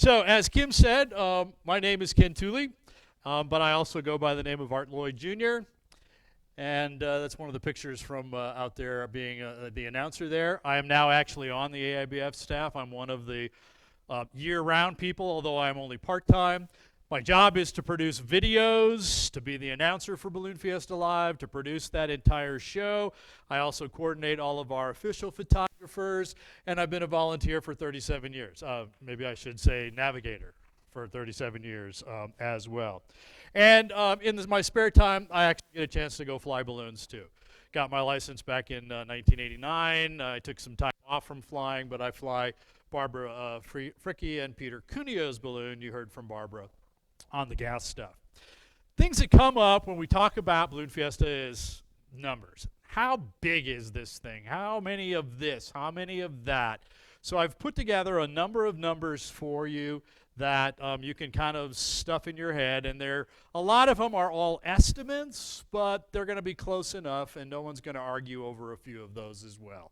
So, as Kim said, my name is Ken Tooley, but I also go by the name of Art Lloyd Jr. And that's one of the pictures from out there being the announcer there. I am now actually on the AIBF staff. I'm one of the year-round people, although I'm only part-time. My job is to produce videos, to be the announcer for Balloon Fiesta Live, to produce that entire show. I also coordinate all of our official photographers, and I've been a volunteer for 37 years. Maybe I should say navigator for 37 years as well. And in my spare time, I actually get a chance to go fly balloons too. Got my license back in 1989. I took some time off from flying, but I fly Barbara Fricke and Peter Cuneo's balloon. You heard from Barbara on the gas stuff. Things that come up when we talk about Balloon Fiesta is numbers. How big is this thing? How many of this? How many of that? So I've put together a number of numbers for you that you can kind of stuff in your head, and a lot of them are all estimates, but they're going to be close enough, and no one's going to argue over a few of those as well.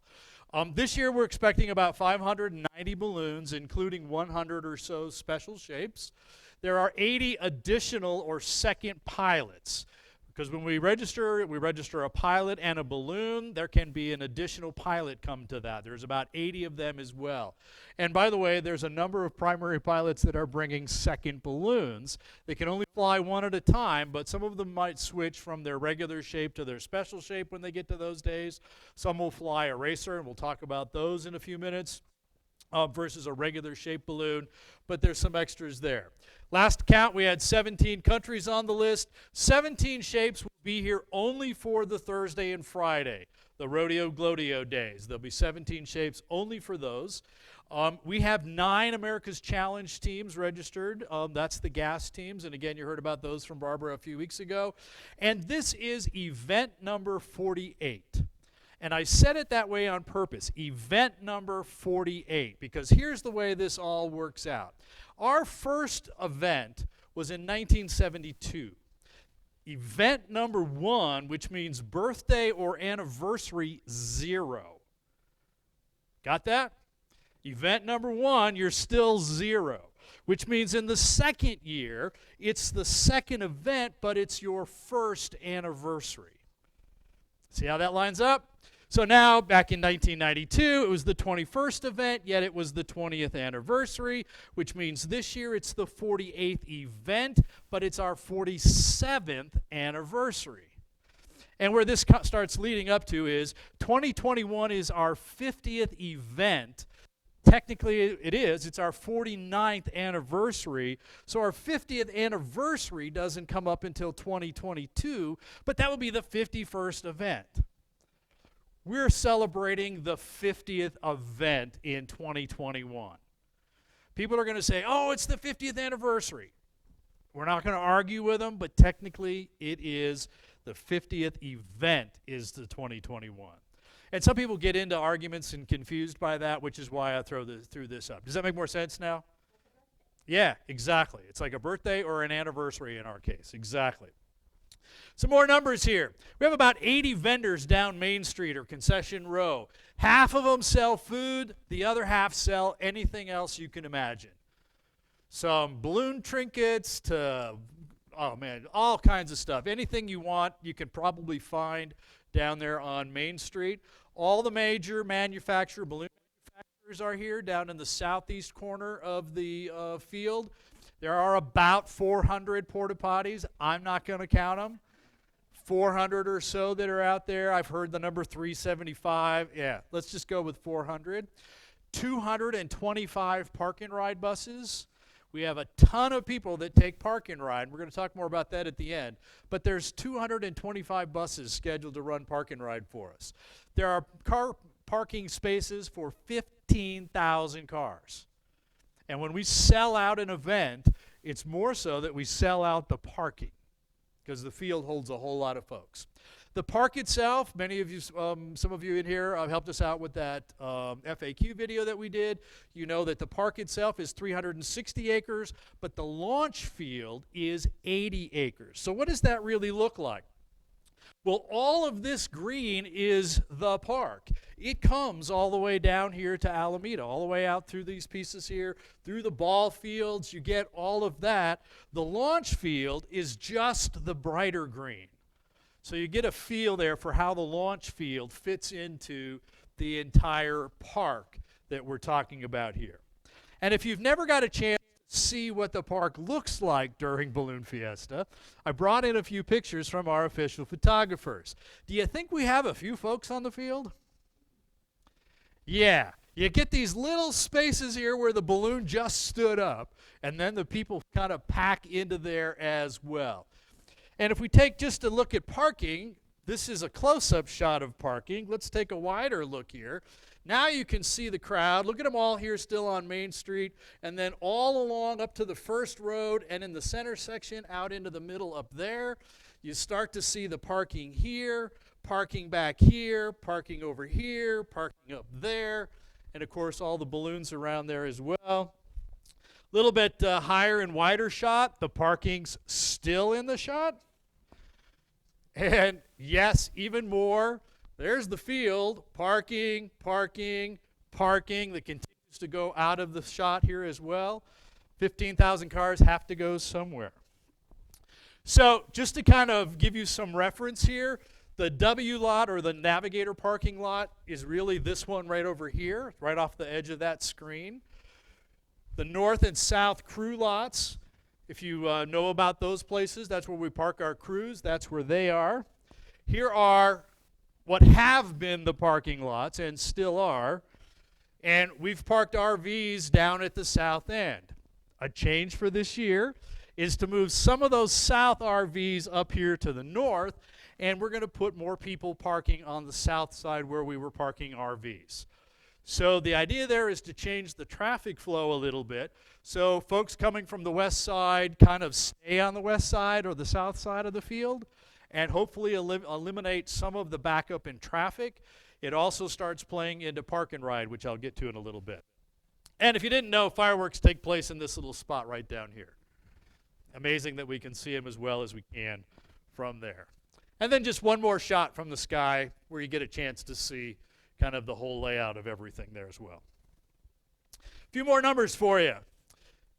This year we're expecting about 590 balloons, including 100 or so special shapes. There are 80 additional or second pilots, because when we register a pilot and a balloon. There can be an additional pilot come to that. There's about 80 of them as well. And by the way, there's a number of primary pilots that are bringing second balloons. They can only fly one at a time, but some of them might switch from their regular shape to their special shape when they get to those days. Some will fly a racer, and we'll talk about those in a few minutes, versus a regular shaped balloon, but there's some extras there. Last count, we had 17 countries on the list. 17 shapes will be here only for the Thursday and Friday, the Rodeo Glodio days. There'll be 17 shapes only for those. We have 9 America's Challenge teams registered. That's the gas teams, and again, you heard about those from Barbara a few weeks ago. And this is event number 48. And I said it that way on purpose, event number 48, because here's the way this all works out. Our first event was in 1972. Event number 1, which means birthday or anniversary 0. Got that? Event number 1, you're still 0, which means in the second year, it's the second event, but it's your first anniversary. See how that lines up? So now, back in 1992, it was the 21st event, yet it was the 20th anniversary, which means this year it's the 48th event, but it's our 47th anniversary. And where this starts leading up to is 2021 is our 50th event. Technically, it is. It's our 49th anniversary. So our 50th anniversary doesn't come up until 2022, but that will be the 51st event. We're celebrating the 50th event in 2021. People are going to say, oh, it's the 50th anniversary. We're not going to argue with them, but technically it is the 50th event is the 2021. And some people get into arguments and confused by that, which is why I threw this up. Does that make more sense now? Yeah, exactly. It's like a birthday or an anniversary in our case. Exactly. Some more numbers here. We have about 80 vendors down Main Street or Concession Row. Half of them sell food. The other half sell anything else you can imagine. Some balloon trinkets to, oh man, all kinds of stuff. Anything you want, you can probably find down there on Main Street. All the major balloon manufacturers are here down in the southeast corner of the field. There are about 400 porta potties. I'm not going to count them. 400 or so that are out there. I've heard the number 375. Yeah, let's just go with 400. 225 park and ride buses. We have a ton of people that take park and ride. We're going to talk more about that at the end. But there's 225 buses scheduled to run park and ride for us. There are car parking spaces for 15,000 cars. And when we sell out an event, it's more so that we sell out the parking, because the field holds a whole lot of folks. The park itself, many of you, some of you in here helped us out with that FAQ video that we did. You know that the park itself is 360 acres, but the launch field is 80 acres. So what does that really look like? Well, all of this green is the park. It comes all the way down here to Alameda, all the way out through these pieces here, through the ball fields. You get all of that. The launch field is just the brighter green. So you get a feel there for how the launch field fits into the entire park that we're talking about here. And if you've never got a chance to see what the park looks like during Balloon Fiesta, I brought in a few pictures from our official photographers. Do you think we have a few folks on the field? Yeah. You get these little spaces here where the balloon just stood up, and then the people kind of pack into there as well. And if we take just a look at parking, this is a close-up shot of parking. Let's take a wider look here. Now you can see the crowd. Look at them all here still on Main Street, and then all along up to the first road, and in the center section out into the middle up there. You start to see the parking here, parking back here, parking over here, parking up there, and of course all the balloons around there as well. A little bit higher and wider shot. The parking's still in the shot. And yes, even more. There's the field, parking, parking, parking that continues to go out of the shot here as well. 15,000 cars have to go somewhere. So just to kind of give you some reference here, the W lot or the Navigator parking lot is really this one right over here, right off the edge of that screen. The north and south crew lots, if you know about those places, that's where we park our crews. That's where they are. Here are what have been the parking lots and still are, and we've parked RVs down at the south end. A change for this year is to move some of those south RVs up here to the north, and we're going to put more people parking on the south side where we were parking RVs. So the idea there is to change the traffic flow a little bit. So folks coming from the west side kind of stay on the west side or the south side of the field, and hopefully eliminate some of the backup in traffic. It also starts playing into Park and Ride, which I'll get to in a little bit. And if you didn't know, fireworks take place in this little spot right down here. Amazing that we can see them as well as we can from there. And then just one more shot from the sky where you get a chance to see kind of the whole layout of everything there as well. A few more numbers for you.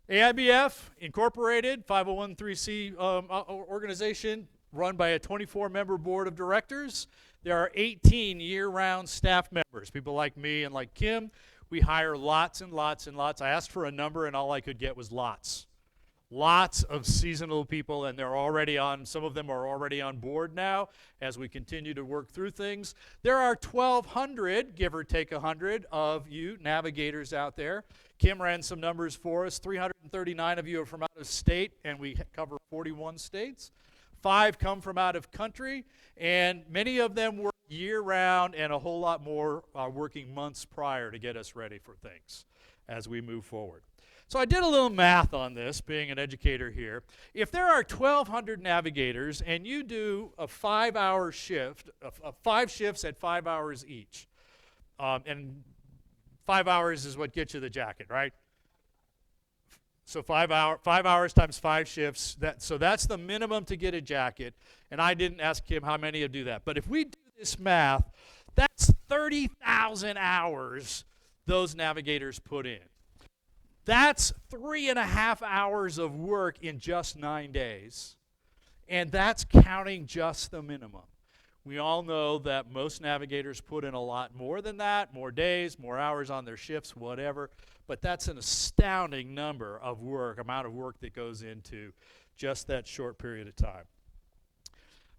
AIBF Incorporated, 501(c) organization, run by a 24-member board of directors. There are 18 year-round staff members, people like me and like Kim. We hire lots and lots and lots. I asked for a number, and all I could get was lots. Lots of seasonal people, and they're already on, some of them are already on board now as we continue to work through things. There are 1,200, give or take 100, of you navigators out there. Kim ran some numbers for us. 339 of you are from out of state, and we cover 41 states. 5 come from out of country, and many of them work year-round, and a whole lot more are working months prior to get us ready for things as we move forward. So I did a little math on this, being an educator here. If there are 1,200 navigators and you do a 5-hour shift, 5 shifts at 5 hours each, and 5 hours is what gets you the jacket, right? So 5 hours times 5 shifts. So that's the minimum to get a jacket. And I didn't ask him how many would do that. But if we do this math, that's 30,000 hours those navigators put in. That's 3.5 hours of work in just 9 days. And that's counting just the minimum. We all know that most navigators put in a lot more than that, more days, more hours on their shifts, whatever. But that's an astounding number of work, amount of work that goes into just that short period of time.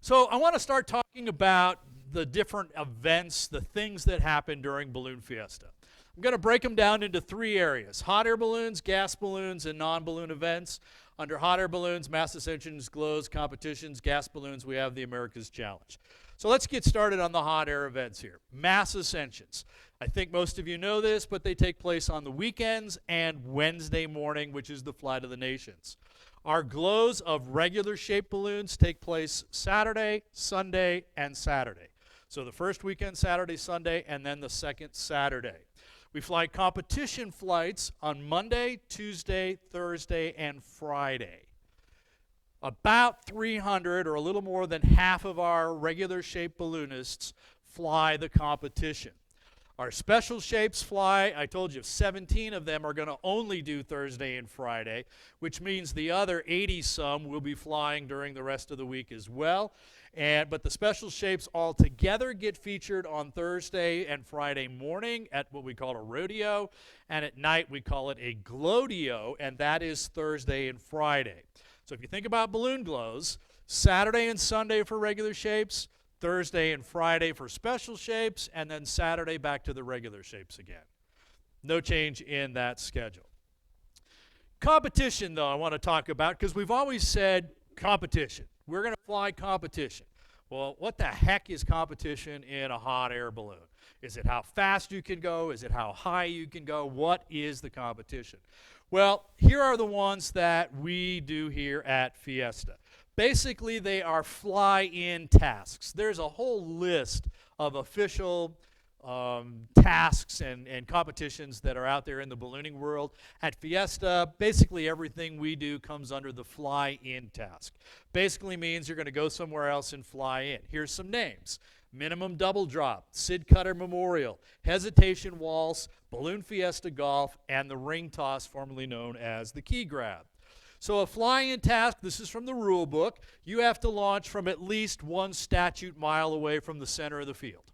So I want to start talking about the different events, the things that happen during Balloon Fiesta. I'm going to break them down into 3 areas: hot air balloons, gas balloons, and non-balloon events. Under hot air balloons, mass ascensions, glows, competitions. Gas balloons, we have the America's Challenge. So let's get started on the hot air events here. Mass ascensions. I think most of you know this, but they take place on the weekends and Wednesday morning, which is the Flight of the Nations. Our glows of regular shaped balloons take place Saturday, Sunday, and Saturday. So the first weekend, Saturday, Sunday, and then the second Saturday. We fly competition flights on Monday, Tuesday, Thursday, and Friday. about 300 or a little more than half of our regular shaped balloonists fly the competition. Our special shapes fly, I told you 17 of them are going to only do Thursday and Friday, which means the other 80-some will be flying during the rest of the week as well. But the special shapes all together get featured on Thursday and Friday morning at what we call a rodeo, and at night we call it a glowdeo, and that is Thursday and Friday. So if you think about balloon glows, Saturday and Sunday for regular shapes, Thursday and Friday for special shapes, and then Saturday back to the regular shapes again. No change in that schedule. Competition, though, I want to talk about, because we've always said competition. We're going to fly competition. Well, what the heck is competition in a hot air balloon? Is it how fast you can go? Is it how high you can go? What is the competition? Well, here are the ones that we do here at Fiesta. Basically, they are fly-in tasks. There's a whole list of official tasks and competitions that are out there in the ballooning world. At Fiesta, basically everything we do comes under the fly-in task. Basically means you're going to go somewhere else and fly in. Here's some names. Minimum double drop, Sid Cutter Memorial, Hesitation Waltz, Balloon Fiesta Golf, and the ring toss, formerly known as the key grab. So a fly-in task, this is from the rule book, you have to launch from at least 1 statute mile away from the center of the field.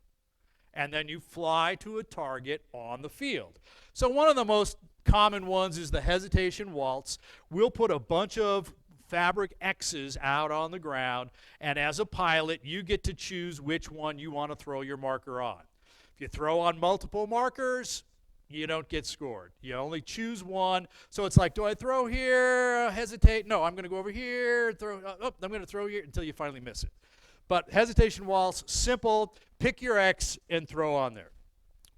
And then you fly to a target on the field. So one of the most common ones is the Hesitation Waltz. We'll put a bunch of fabric X's out on the ground, and as a pilot, you get to choose which one you want to throw your marker on. If you throw on multiple markers, you don't get scored. You only choose one. So it's like, do I throw here, hesitate? No, I'm going to go over here, throw, I'm going to throw here until you finally miss it. But Hesitation Waltz, simple, pick your X and throw on there.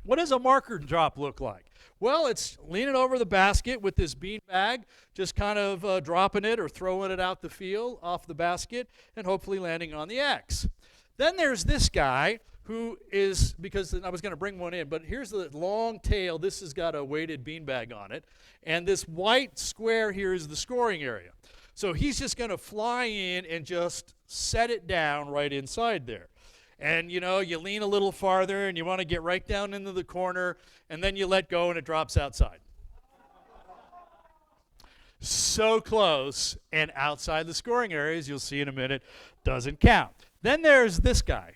What does a marker drop look like? Well, it's leaning over the basket with this bean bag, just kind of dropping it or throwing it out the field off the basket and hopefully landing on the X. Then there's this guy who is, because I was going to bring one in, but here's the long tail. This has got a weighted beanbag on it. And this white square here is the scoring area. So he's just going to fly in and just set it down right inside there. And, you know, you lean a little farther and you want to get right down into the corner, and then you let go and it drops outside. So close, and outside the scoring areas, you'll see in a minute, doesn't count. Then there's this guy.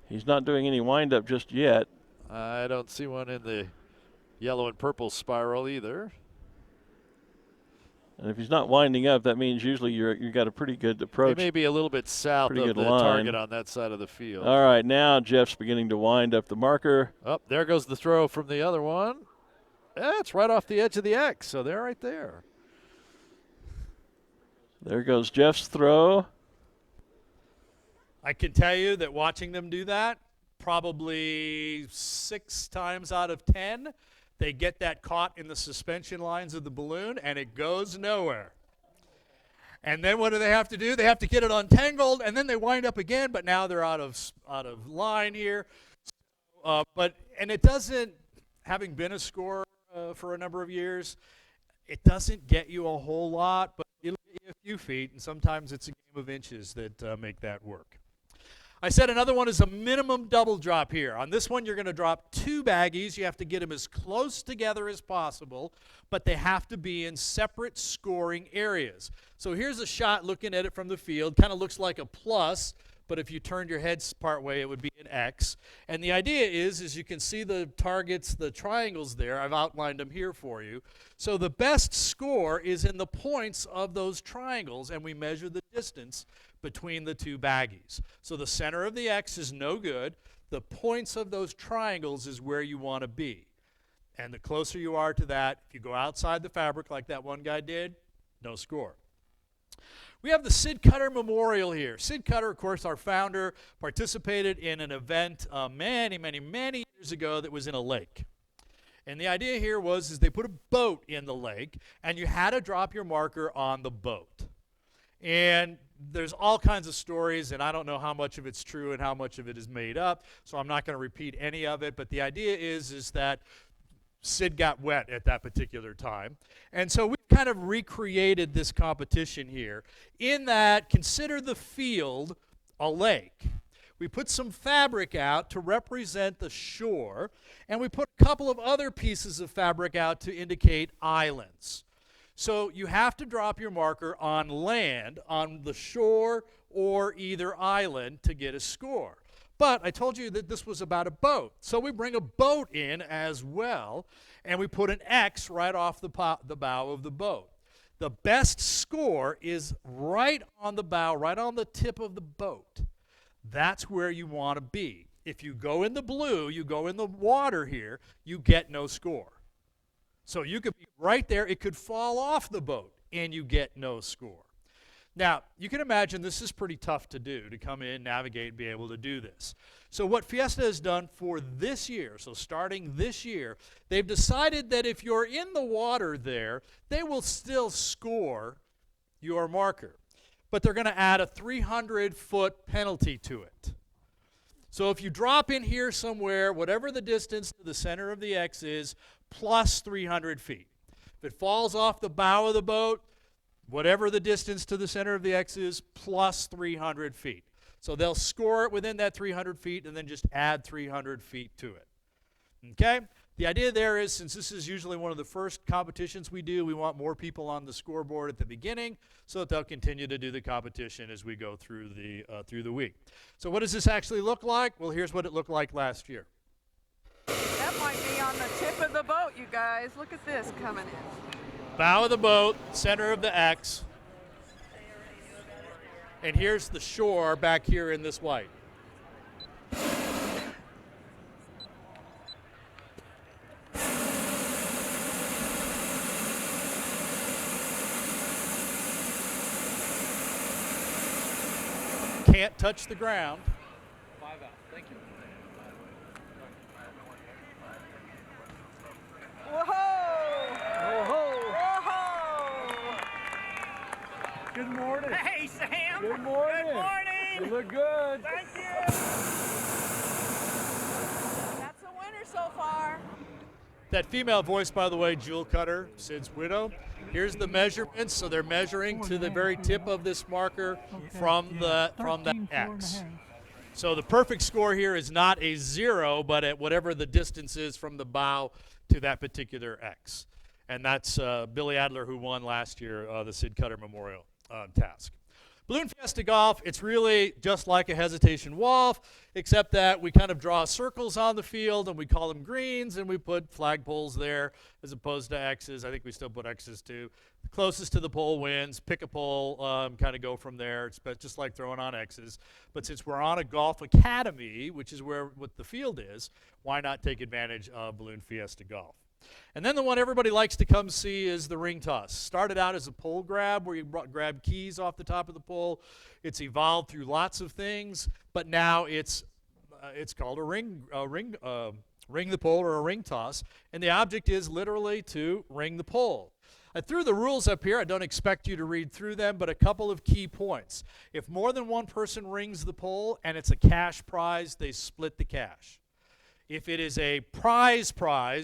He's not doing any wind-up just yet. I don't see one in the yellow and purple spiral either. And if he's not winding up, that means usually you got a pretty good approach. He may be a little bit south of the target on that side of the field. All right, now Jeff's beginning to wind up the marker. Oh, there goes the throw from the other one. It's right off the edge of the X, so they're right there. There goes Jeff's throw. I can tell you that watching them do that, probably 6 times out of 10, they get that caught in the suspension lines of the balloon, and it goes nowhere. And then what do they have to do? They have to get it untangled, and then they wind up again, but now they're out of line here. And it doesn't, having been a scorer for a number of years, it doesn't get you a whole lot, but it'll get you a few feet, and sometimes it's a game of inches that make that work. I said another one is a minimum double drop here. On this one, you're going to drop 2 baggies. You have to get them as close together as possible, but they have to be in separate scoring areas. So here's a shot looking at it from the field. Kind of looks like a plus, but if you turned your head part way, it would be an X. And the idea is you can see the targets, the triangles there. I've outlined them here for you. So the best score is in the points of those triangles, and we measure the distance between the 2 baggies. So the center of the X is no good. The points of those triangles is where you want to be. And the closer you are to that, if you go outside the fabric like that one guy did, no score. We have the Sid Cutter Memorial here. Sid Cutter, of course, our founder, participated in an event many years ago that was in a lake. And the idea here was they put a boat in the lake, and you had to drop your marker on the boat. And there's all kinds of stories, and I don't know how much of it's true and how much of it is made up, so I'm not going to repeat any of it. But the idea is that Sid got wet at that particular time. And so we've kind of recreated this competition here in that consider the field a lake. We put some fabric out to represent the shore, and we put a couple of other pieces of fabric out to indicate islands. So you have to drop your marker on land, on the shore, or either island to get a score. But I told you that this was about a boat. So we bring a boat in as well, and we put an X right off the bow of the boat. The best score is right on the bow, right on the tip of the boat. That's where you want to be. If you go in the blue, you go in the water here, you get no score. So you could be right there, it could fall off the boat, and you get no score. Now, you can imagine this is pretty tough to do, to come in, navigate, and be able to do this. So what Fiesta has done for this year, so starting this year, they've decided that if you're in the water there, they will still score your marker. But they're going to add a 300-foot penalty to it. So if you drop in here somewhere, whatever the distance to the center of the X is, plus 300 feet. If it falls off the bow of the boat, whatever the distance to the center of the X is, plus 300 feet. So they'll score it within that 300 feet and then just add 300 feet to it. Okay? The idea there is, since this is usually one of the first competitions we do, we want more people on the scoreboard at the beginning so that they'll continue to do the competition as we go through the week. So what does this actually look like? Well, here's what it looked like last year. That might be on the tip of the boat, you guys. Look at this coming in. Bow of the boat, center of the X. And here's the shore back here in this white. Can't touch the ground. 5 out. Thank you. Whoa! Whoa! Good morning. Hey, Sam. Good morning. Good morning. You look good. Thank you. That's a winner so far. That female voice, by the way, Jewel Cutter, Sid's widow. Here's the measurements. So they're measuring to the very tip of this marker from the X. So the perfect score here is not a 0, but at whatever the distance is from the bow to that particular X. And that's Billy Adler, who won last year the Sid Cutter Memorial task. Balloon Fiesta Golf, it's really just like a hesitation wall, except that we kind of draw circles on the field, and we call them greens, and we put flagpoles there as opposed to X's. I think we still put X's too. The closest to the pole wins. Pick a pole, kind of go from there. It's just like throwing on X's. But since we're on a golf academy, which is what the field is, why not take advantage of Balloon Fiesta Golf? And then the one everybody likes to come see is the ring toss. Started out as a pole grab where you grab keys off the top of the pole. It's evolved through lots of things, but now it's called a ring the pole or a ring toss, and the object is literally to ring the pole. I threw the rules up here. I don't expect you to read through them, but a couple of key points. If more than one person rings the pole and it's a cash prize, they split the cash. If it is a prize,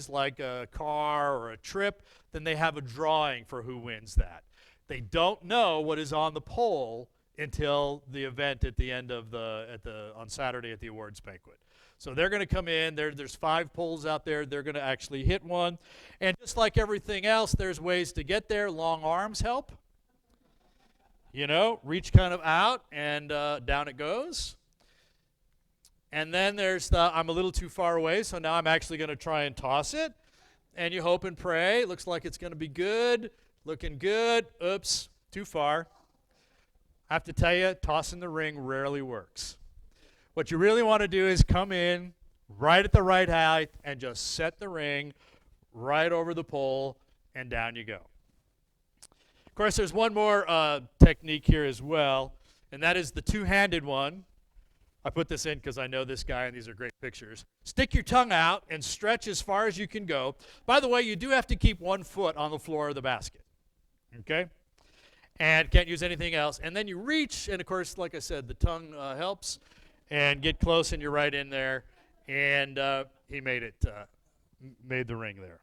like a car or a trip, then they have a drawing for who wins that. They don't know what is on the pole until the event at the end of on Saturday at the awards banquet. So they're going to come in. There's 5 poles out there. They're going to actually hit one. And just like everything else, there's ways to get there. Long arms help. Reach kind of out and down it goes. And then there's I'm a little too far away, so now I'm actually going to try and toss it. And you hope and pray. Looks like it's going to be good. Looking good. Oops, too far. I have to tell you, tossing the ring rarely works. What you really want to do is come in right at the right height and just set the ring right over the pole, and down you go. Of course, there's one more technique here as well, and that is the two-handed one. I put this in because I know this guy, and these are great pictures. Stick your tongue out and stretch as far as you can go. By the way, you do have to keep 1 foot on the floor of the basket, okay? And can't use anything else. And then you reach, and of course, like I said, the tongue helps, and get close, and you're right in there. And he made the ring there.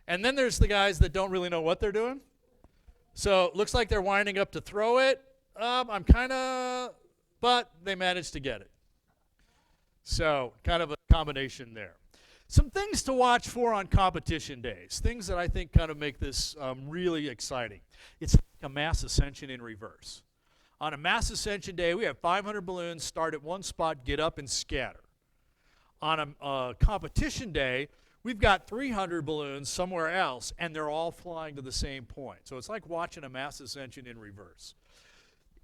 And then there's the guys that don't really know what they're doing. So it looks like they're winding up to throw it. But they managed to get it. So kind of a combination there. Some things to watch for on competition days, things that I think kind of make this really exciting. It's like a mass ascension in reverse. On a mass ascension day, we have 500 balloons start at one spot, get up, and scatter. On a competition day, we've got 300 balloons somewhere else, and they're all flying to the same point. So it's like watching a mass ascension in reverse.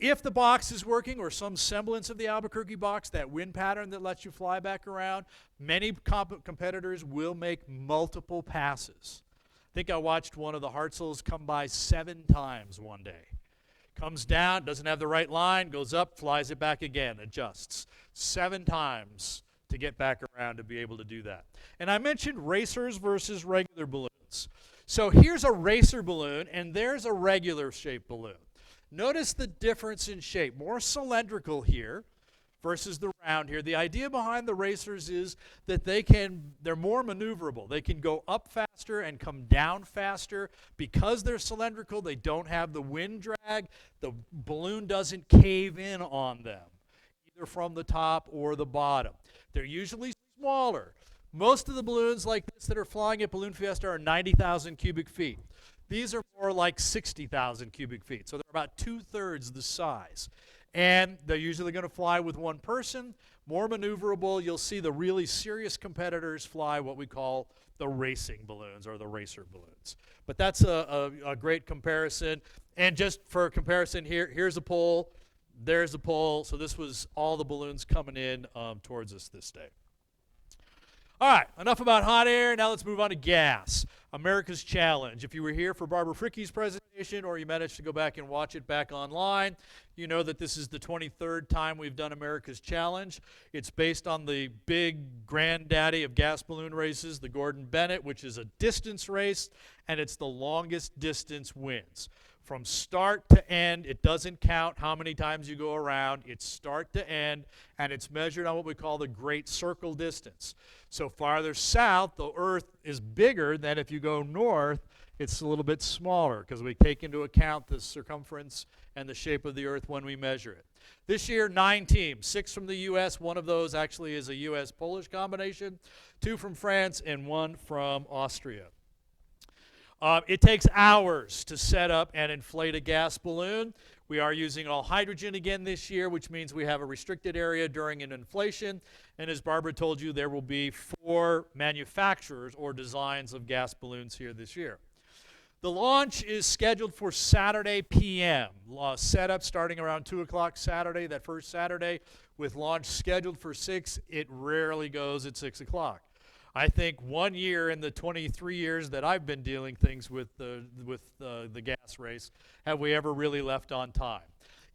If the box is working, or some semblance of the Albuquerque box, that wind pattern that lets you fly back around, many competitors will make multiple passes. I think I watched one of the Hartzels come by 7 times one day. Comes down, doesn't have the right line, goes up, flies it back again, adjusts. 7 times to get back around to be able to do that. And I mentioned racers versus regular balloons. So here's a racer balloon, and there's a regular shaped balloon. Notice the difference in shape. More cylindrical here versus the round here. The idea behind the racers is that they're more maneuverable. They can go up faster and come down faster. Because they're cylindrical, they don't have the wind drag. The balloon doesn't cave in on them, either from the top or the bottom. They're usually smaller. Most of the balloons like this that are flying at Balloon Fiesta are 90,000 cubic feet. These are more like 60,000 cubic feet, so they're about 2/3 the size. And they're usually going to fly with one person, more maneuverable. You'll see the really serious competitors fly what we call the racing balloons or the racer balloons. But that's a great comparison. And just for comparison, here's a pole, there's a pole. So this was all the balloons coming in towards us this day. All right, enough about hot air. Now let's move on to gas. America's Challenge. If you were here for Barbara Fricke's presentation or you managed to go back and watch it back online, you know that this is the 23rd time we've done America's Challenge. It's based on the big granddaddy of gas balloon races, the Gordon Bennett, which is a distance race, and it's the longest distance wins. From start to end, it doesn't count how many times you go around. It's start to end, and it's measured on what we call the Great Circle distance. So farther south, the Earth is bigger than if you go north, it's a little bit smaller because we take into account the circumference and the shape of the Earth when we measure it. This year, 9 teams, 6 from the U.S. One of those actually is a U.S.-Polish combination, 2 from France, and 1 from Austria. It takes hours to set up and inflate a gas balloon. We are using all hydrogen again this year, which means we have a restricted area during an inflation. And as Barbara told you, there will be 4 manufacturers or designs of gas balloons here this year. The launch is scheduled for Saturday p.m. Setup starting around 2 o'clock Saturday, that first Saturday, with launch scheduled for 6. It rarely goes at 6 o'clock. I think 1 year in the 23 years that I've been dealing things with the gas race, have we ever really left on time.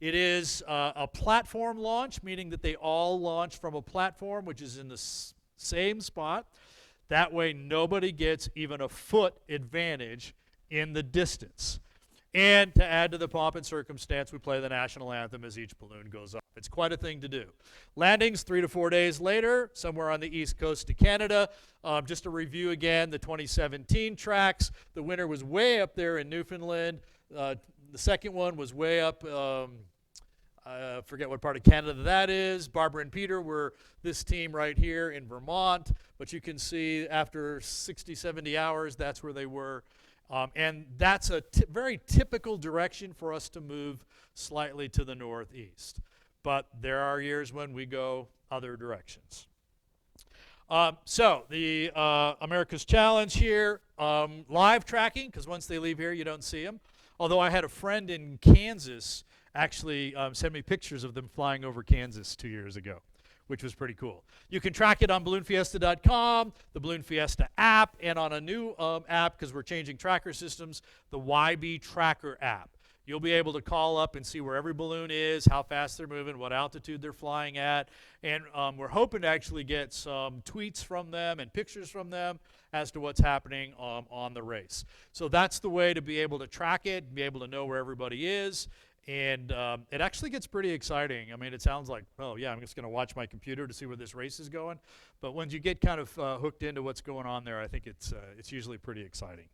It is a platform launch, meaning that they all launch from a platform which is in the same spot. That way nobody gets even a foot advantage in the distance. And to add to the pomp and circumstance, we play the national anthem as each balloon goes up. It's quite a thing to do. Landings 3 to 4 days later, somewhere on the east coast of Canada. Just to review again, the 2017 tracks. The winner was way up there in Newfoundland. The second one was way up, I forget what part of Canada that is. Barbara and Peter were this team right here in Vermont. But you can see after 60, 70 hours, that's where they were. And that's a very typical direction for us to move slightly to the northeast. But there are years when we go other directions. So the America's Challenge here, live tracking, because once they leave here, you don't see them. Although I had a friend in Kansas actually send me pictures of them flying over Kansas 2 years ago, which was pretty cool. You can track it on balloonfiesta.com, the Balloon Fiesta app, and on a new app, because we're changing tracker systems, the YB Tracker app. You'll be able to call up and see where every balloon is, how fast they're moving, what altitude they're flying at, and we're hoping to actually get some tweets from them and pictures from them as to what's happening on the race. So that's the way to be able to track it, be able to know where everybody is. And it actually gets pretty exciting. I mean, it sounds like, oh, yeah, I'm just going to watch my computer to see where this race is going. But when you get kind of hooked into what's going on there, I think it's usually pretty exciting.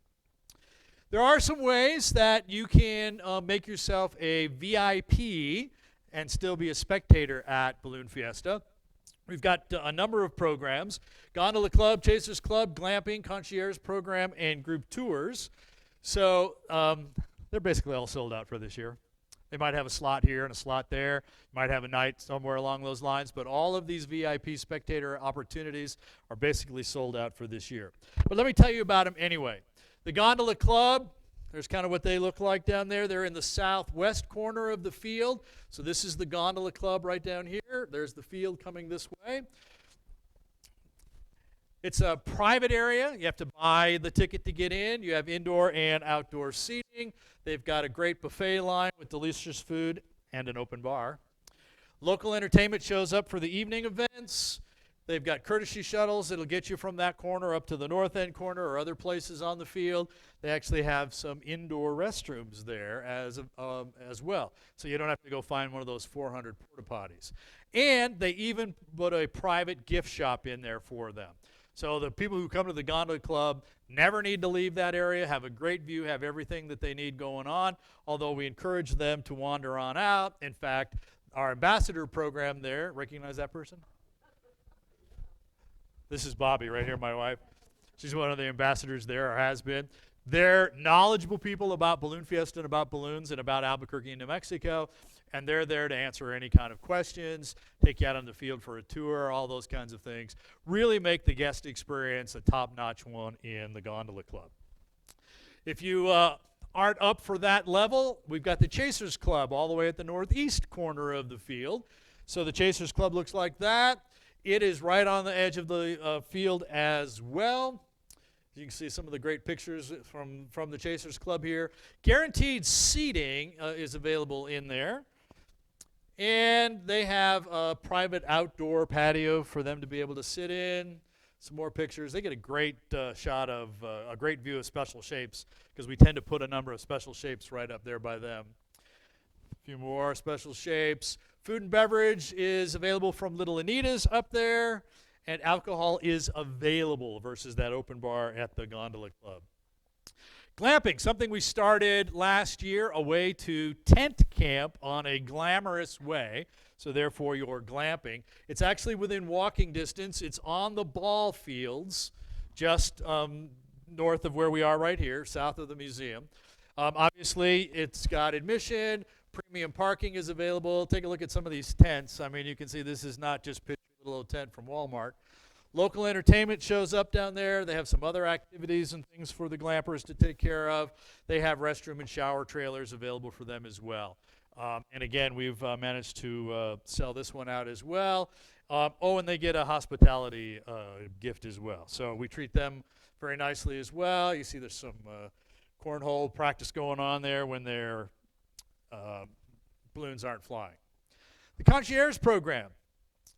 There are some ways that you can make yourself a VIP and still be a spectator at Balloon Fiesta. We've got a number of programs: Gondola Club, Chasers Club, Glamping, Concierge Program, and group tours. So they're basically all sold out for this year. They might have a slot here and a slot there. You might have a night somewhere along those lines, but all of these VIP spectator opportunities are basically sold out for this year. But let me tell you about them anyway. The Gondola Club, there's kind of what they look like down there. They're in the southwest corner of the field. So this is the Gondola Club right down here. There's the field coming this way. It's a private area. You have to buy the ticket to get in. You have indoor and outdoor seating. They've got a great buffet line with delicious food and an open bar. Local entertainment shows up for the evening events. They've got courtesy shuttles that'll get you from that corner up to the north end corner or other places on the field. They actually have some indoor restrooms there as well. So you don't have to go find one of those 400 porta potties. And they even put a private gift shop in there for them. So the people who come to the Gondola Club never need to leave that area, have a great view, have everything that they need going on, although we encourage them to wander on out. In fact, our ambassador program there, recognize that person? This is Bobby right here, my wife. She's one of the ambassadors there, or has been. They're knowledgeable people about Balloon Fiesta and about balloons and about Albuquerque and New Mexico, and they're there to answer any kind of questions, take you out on the field for a tour, all those kinds of things. Really make the guest experience a top-notch one in the Gondola Club. If you aren't up for that level, we've got the Chasers Club all the way at the northeast corner of the field. So the Chasers Club looks like that. It is right on the edge of the field as well. You can see some of the great pictures from the Chasers Club here. Guaranteed seating is available in there. And they have a private outdoor patio for them to be able to sit in. Some more pictures. They get a great shot of a great view of Special Shapes, because we tend to put a number of Special Shapes right up there by them. A few more Special Shapes. Food and beverage is available from Little Anita's up there, and alcohol is available versus that open bar at the Gondola Club. Glamping, something we started last year, a way to tent camp on a glamorous way, so therefore you're glamping. It's actually within walking distance. It's on the ball fields, just north of where we are right here, south of the museum. Obviously, it's got admission. Premium parking is available. Take a look at some of these tents. I mean, you can see this is not just picture a little tent from Walmart. Local entertainment shows up down there. They have some other activities and things for the glampers to take care of. They have restroom and shower trailers available for them as well. And again, we've managed to sell this one out as well. And they get a hospitality gift as well. So we treat them very nicely as well. You see there's some cornhole practice going on there when their balloons aren't flying. The concierge program.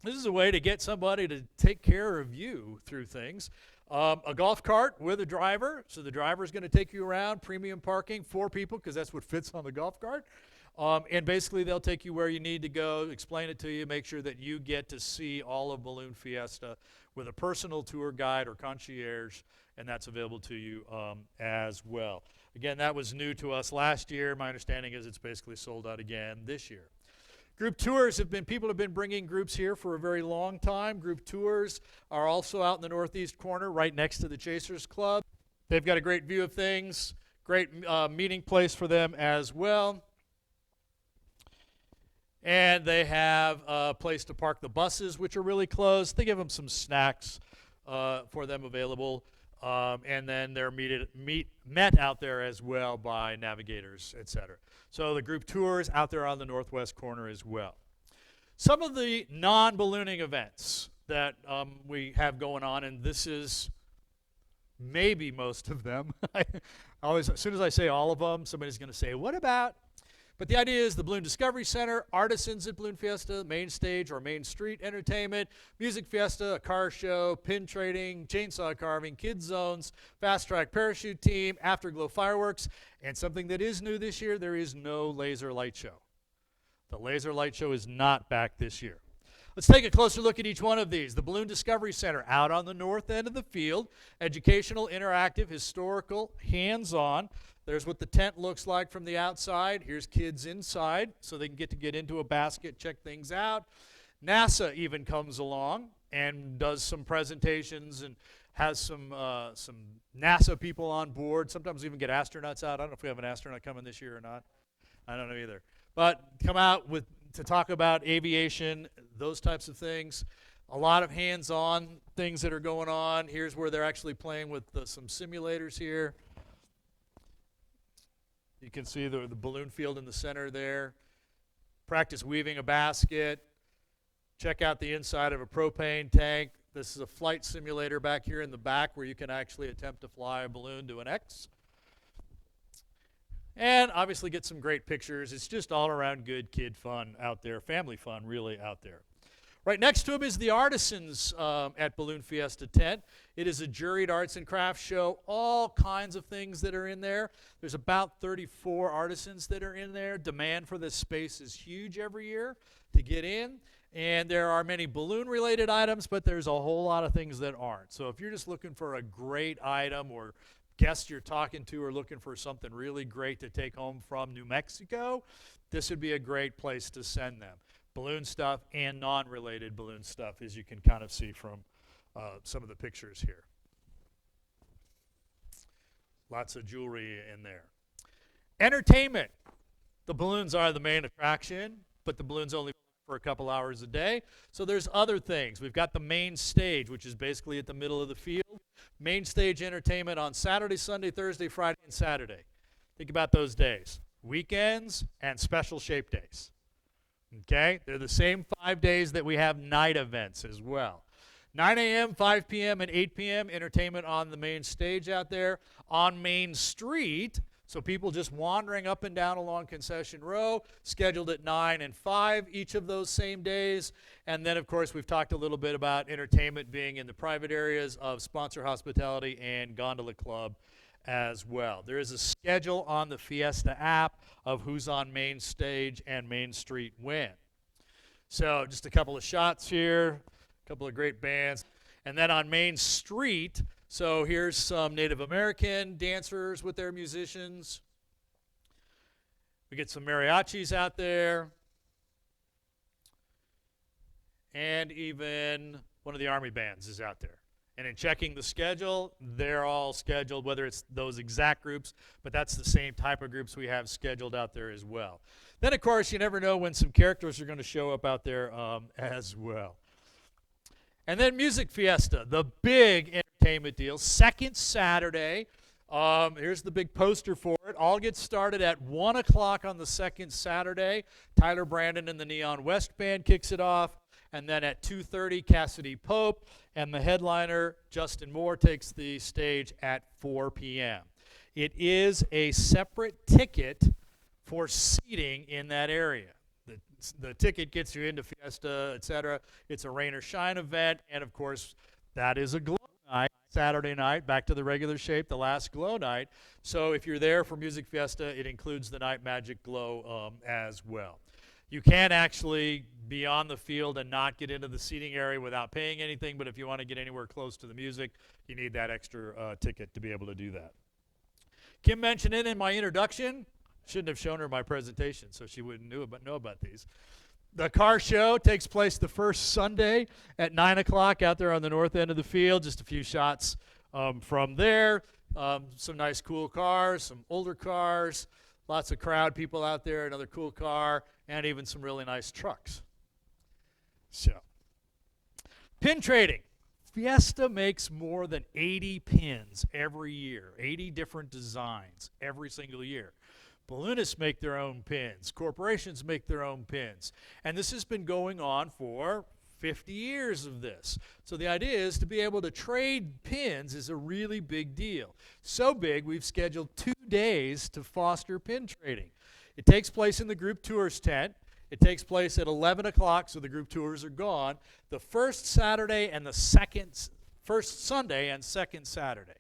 This is a way to get somebody to take care of you through things. A golf cart with a driver. So the driver is going to take you around. Premium parking, 4 people, because that's what fits on the golf cart. And basically they'll take you where you need to go, explain it to you, make sure that you get to see all of Balloon Fiesta with a personal tour guide or concierge, and that's available to you as well. Again, that was new to us last year. My understanding is it's basically sold out again this year. Group tours people have been bringing groups here for a very long time. Group tours are also out in the northeast corner, right next to the Chasers Club. They've got a great view of things, great meeting place for them as well. And they have a place to park the buses, which are really close. They give them some snacks for them available. And then they're met out there as well by navigators, etc. So the group tours out there on the northwest corner as well. Some of the non-ballooning events that we have going on, and this is maybe most of them. As soon as I say all of them, somebody's going to say, what about? But the idea is the Balloon Discovery Center, Artisans at Balloon Fiesta, Main Stage or Main Street Entertainment, Music Fiesta, a car show, pin trading, chainsaw carving, kids zones, fast track parachute team, afterglow fireworks, and something that is new this year, there is no laser light show. The laser light show is not back this year. Let's take a closer look at each one of these. The Balloon Discovery Center out on the north end of the field. Educational, interactive, historical, hands-on. There's what the tent looks like from the outside. Here's kids inside so they can get into a basket, check things out. NASA even comes along and does some presentations and has some NASA people on board. Sometimes we even get astronauts out. I don't know if we have an astronaut coming this year or not. I don't know either. But come out to talk about aviation, those types of things. A lot of hands-on things that are going on. Here's where they're actually playing with some simulators here. You can see the balloon field in the center there. Practice weaving a basket. Check out the inside of a propane tank. This is a flight simulator back here in the back where you can actually attempt to fly a balloon to an X. And obviously get some great pictures. It's just all around good kid fun out there, family fun really out there. Right next to him is the Artisans at Balloon Fiesta tent. It is a juried arts and crafts show, all kinds of things that are in there. There's about 34 artisans that are in there. Demand for this space is huge every year to get in. And there are many balloon-related items, but there's a whole lot of things that aren't. So if you're just looking for a great item or guests you're talking to are looking for something really great to take home from New Mexico, this would be a great place to send them. Balloon stuff and non-related balloon stuff, as you can kind of see from some of the pictures here. Lots of jewelry in there. Entertainment. The balloons are the main attraction, but the balloons only for a couple hours a day. So there's other things. We've got the main stage, which is basically at the middle of the field. Main stage entertainment on Saturday, Sunday, Thursday, Friday, and Saturday. Think about those days. Weekends and special shape days. Okay? They're the same 5 days that we have night events as well. 9 a.m., 5 p.m., and 8 p.m. entertainment on the main stage out there. On Main Street, so people just wandering up and down along Concession Row, scheduled at 9 and 5 each of those same days. And then, of course, we've talked a little bit about entertainment being in the private areas of Sponsor Hospitality and Gondola Club as well. There is a schedule on the Fiesta app of who's on Main Stage and Main Street when. So just a couple of shots here, a couple of great bands. And then on Main Street, so here's some Native American dancers with their musicians. We get some mariachis out there. And even one of the Army bands is out there. And in checking the schedule, they're all scheduled, whether it's those exact groups, but that's the same type of groups we have scheduled out there as well. Then, of course, you never know when some characters are going to show up out there as well. And then Music Fiesta, the big entertainment deal, second Saturday. Here's the big poster for it. All gets started at 1 o'clock on the second Saturday. Tyler Brandon and the Neon West Band kicks it off. And then at 2:30, Cassidy Pope. And the headliner, Justin Moore, takes the stage at 4 p.m. It is a separate ticket for seating in that area. The ticket gets you into Fiesta, etc. It's a rain or shine event, and of course, that is a glow night, Saturday night, back to the regular shape, the last glow night. So if you're there for Music Fiesta, it includes the Night Magic Glow as well. You can actually be on the field and not get into the seating area without paying anything, but if you want to get anywhere close to the music, you need that extra ticket to be able to do that. Kim mentioned it in my introduction. Shouldn't have shown her my presentation, so she wouldn't know about these. The car show takes place the first Sunday at 9 o'clock out there on the north end of the field. Just a few shots from there. Some nice cool cars, some older cars, lots of crowd people out there, another cool car, and even some really nice trucks. So, pin trading. Fiesta makes more than 80 pins every year, 80 different designs every single year. Balloonists make their own pins. Corporations make their own pins. And this has been going on for 50 years of this. So the idea is to be able to trade pins is a really big deal. So big, we've scheduled 2 days to foster pin trading. It takes place in the group tours tent. It takes place at 11 o'clock, so the group tours are gone. The first Saturday and first Sunday and second Saturday.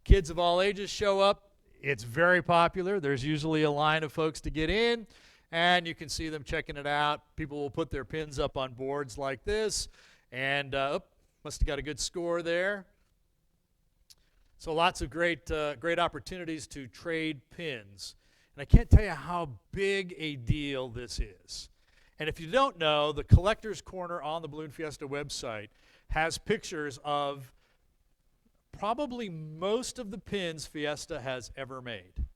Kids of all ages show up. It's very popular. There's usually a line of folks to get in. and you can see them checking it out. People will put their pins up on boards like this, and must have got a good score there. So lots of great opportunities to trade pins. And I can't tell you how big a deal this is. And if you don't know, the Collector's Corner on the Balloon Fiesta website has pictures of probably most of the pins Fiesta has ever made.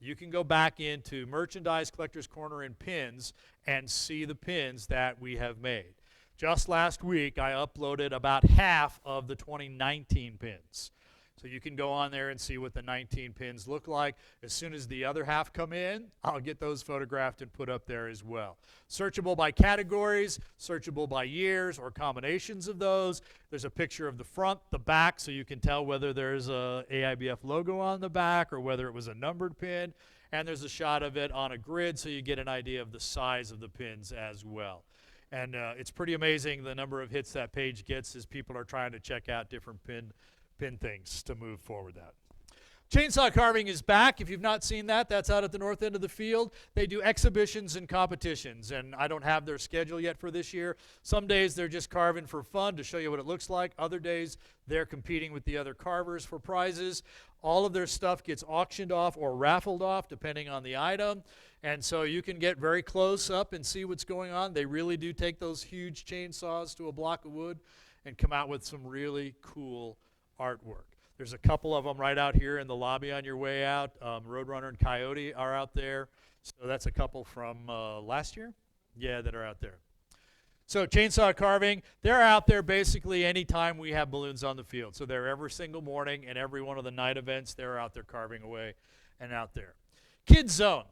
You can go back into Merchandise, Collector's Corner, and Pins and see the pins that we have made. Just last week, I uploaded about half of the 2019 pins. So you can go on there and see what the 19 pins look like. As soon as the other half come in, I'll get those photographed and put up there as well. Searchable by categories, searchable by years or combinations of those. There's a picture of the front, the back, so you can tell whether there's a AIBF logo on the back or whether it was a numbered pin. And there's a shot of it on a grid so you get an idea of the size of the pins as well. And it's pretty amazing the number of hits that page gets as people are trying to check out different pin things to move forward that. Chainsaw carving is back. If you've not seen that, that's out at the north end of the field. They do exhibitions and competitions, and I don't have their schedule yet for this year. Some days they're just carving for fun to show you what it looks like. Other days they're competing with the other carvers for prizes. All of their stuff gets auctioned off or raffled off depending on the item, and so you can get very close up and see what's going on. They really do take those huge chainsaws to a block of wood and come out with some really cool artwork. There's a couple of them right out here in the lobby on your way out. Roadrunner and Coyote are out there. So that's a couple from last year? Yeah, that are out there. So chainsaw carving, they're out there basically anytime we have balloons on the field. So they're every single morning and every one of the night events, they're out there carving away and out there. Kids Zone.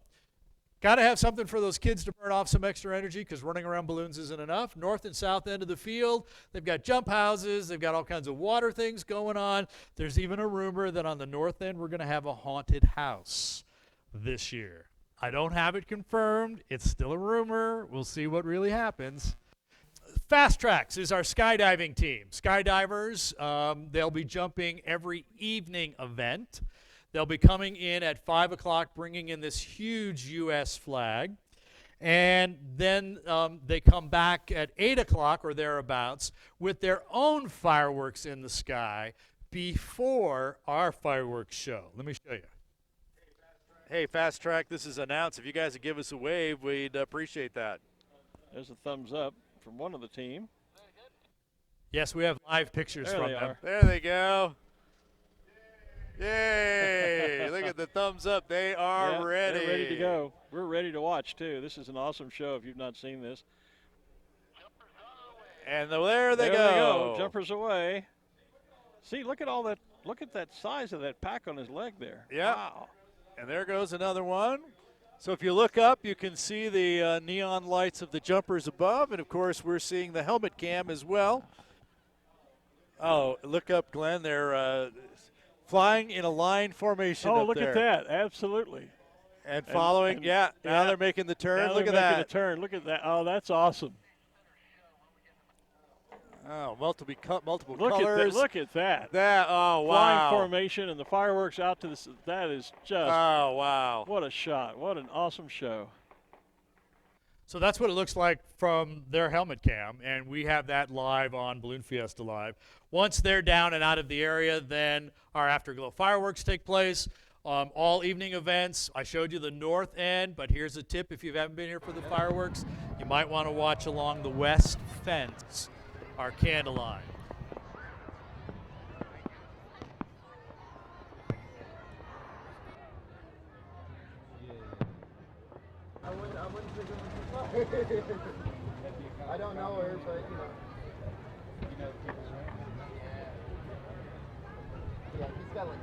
Got to have something for those kids to burn off some extra energy because running around balloons isn't enough. North and south end of the field, they've got jump houses. They've got all kinds of water things going on. There's even a rumor that on the north end we're going to have a haunted house this year. I don't have it confirmed. It's still a rumor. We'll see what really happens. Fast Tracks is our skydiving team. Skydivers, they'll be jumping every evening event. They'll be coming in at 5 o'clock, bringing in this huge U.S. flag. And then they come back at 8 o'clock or thereabouts with their own fireworks in the sky before our fireworks show. Let me show you. Hey, Fast Track, this is announced. If you guys would give us a wave, we'd appreciate that. There's a thumbs up from one of the team. Yes, we have live pictures There from they them. are. There they go. Yay! Look at the thumbs up. They are Yeah, ready. They're ready to go. We're ready to watch, too. This is an awesome show if you've not seen this. And there they There go. Jumpers away. See, look at all that. Look at that size of that pack on his leg there. Yeah. Wow. And there goes another one. So if you look up, you can see the neon lights of the jumpers above. And, of course, we're seeing the helmet cam as well. Oh, look up, Glenn. They're flying in a line formation Oh, up look there. at that. Absolutely. And following, and- now yeah. they're making the turn. Now Look they're at making that. a turn. Look at that. Oh, that's awesome. Oh, multiple Look colors. Look at that. Oh, wow. Flying formation and the fireworks out to this. That is just. Oh, wow. What a shot. What an awesome show. So that's what it looks like from their helmet cam, and we have that live on Balloon Fiesta Live. Once they're down and out of the area, then our Afterglow fireworks take place. All evening events. I showed you the north end, but here's a tip if you haven't been here for the fireworks. You might want to watch along the west fence, our candle line. I don't know her, but you know. Yeah, he's got like.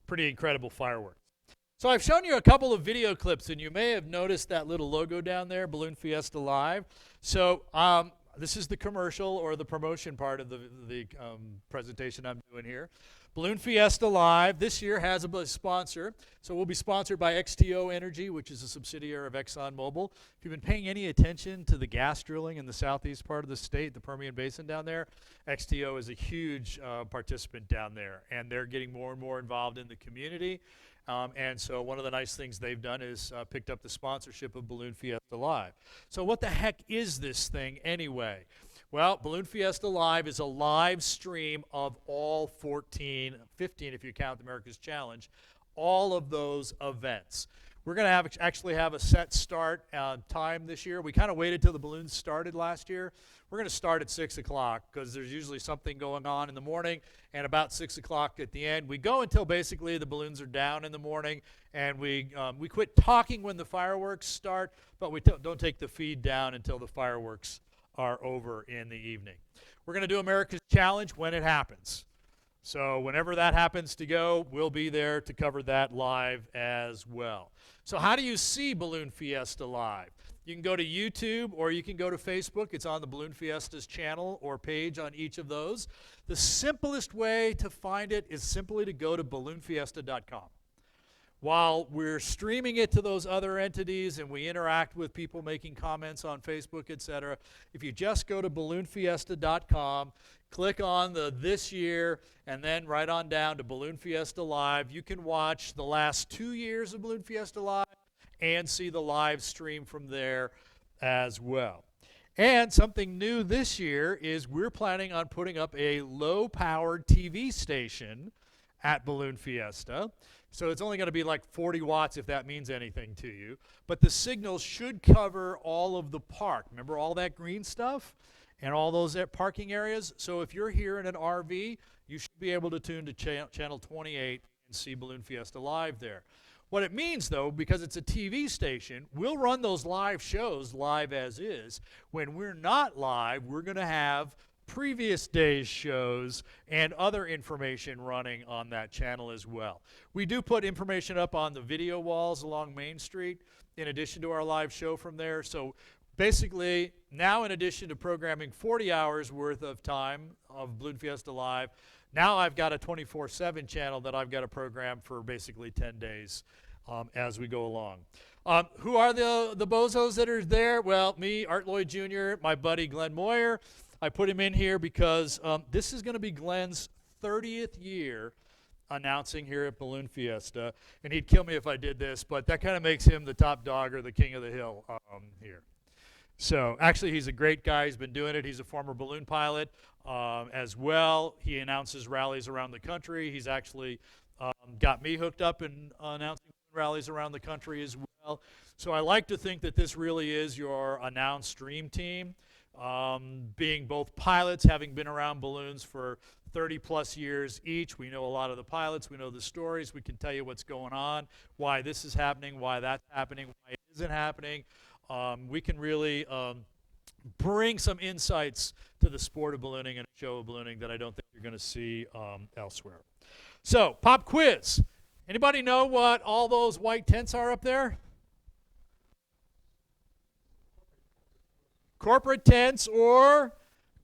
Pretty incredible fireworks. So I've shown you a couple of video clips, and you may have noticed that little logo down there, Balloon Fiesta Live. So this is the commercial or the promotion part of the presentation I'm doing here. Balloon Fiesta Live this year has a sponsor. So we'll be sponsored by XTO Energy, which is a subsidiary of ExxonMobil. If you've been paying any attention to the gas drilling in the southeast part of the state, the Permian Basin down there, XTO is a huge participant down there, and they're getting more and more involved in the community. And so one of the nice things they've done is picked up the sponsorship of Balloon Fiesta Live. So what the heck is this thing anyway? Well, Balloon Fiesta Live is a live stream of all 15 if you count the America's Challenge, all of those events. We're going to actually have a set start time this year. We kind of waited till the balloons started last year. We're going to start at 6 o'clock because there's usually something going on in the morning, and about 6 o'clock at the end. We go until basically the balloons are down in the morning, and we quit talking when the fireworks start, but we don't take the feed down until the fireworks are over in the evening. We're going to do America's Challenge when it happens. So whenever that happens to go, we'll be there to cover that live as well. So how do you see Balloon Fiesta Live? You can go to YouTube or you can go to Facebook. It's on the Balloon Fiesta's channel or page on each of those. The simplest way to find it is simply to go to balloonfiesta.com. While we're streaming it to those other entities and we interact with people making comments on Facebook, etc., if you just go to balloonfiesta.com, click on the this year, and then right on down to Balloon Fiesta Live, you can watch the last 2 years of Balloon Fiesta Live and see the live stream from there as well. And something new this year is we're planning on putting up a low-powered TV station at Balloon Fiesta. So it's only going to be like 40 watts if that means anything to you. But the signal should cover all of the park. Remember all that green stuff and all those parking areas? So if you're here in an RV, you should be able to tune to channel 28 and see Balloon Fiesta Live there. What it means, though, because it's a TV station, we'll run those live shows live as is. When we're not live, we're going to have previous day's shows and other information running on that channel as well. We do put information up on the video walls along Main Street in addition to our live show from there. So basically, now in addition to programming 40 hours worth of time of Balloon Fiesta Live, now I've got a 24/7 channel that I've got to program for basically 10 days as we go along. Who are the bozos that are there? Well, me, Art Lloyd Jr., my buddy Glenn Moyer. I put him in here because this is going to be Glenn's 30th year announcing here at Balloon Fiesta, and he'd kill me if I did this, but that kind of makes him the top dog or the king of the hill here. So actually, he's a great guy. He's been doing it. He's a former balloon pilot as well. He announces rallies around the country. He's actually got me hooked up in announcing rallies around the country as well. So I like to think that this really is your announced dream team. Being both pilots, having been around balloons for 30 plus years each, we know a lot of the pilots, we know the stories, we can tell you what's going on, why this is happening, why that's happening, why it isn't happening. We can really bring some insights to the sport of ballooning and a show of ballooning that I don't think you're going to see elsewhere. So, pop quiz. Anybody know what all those white tents are up there? Corporate tents or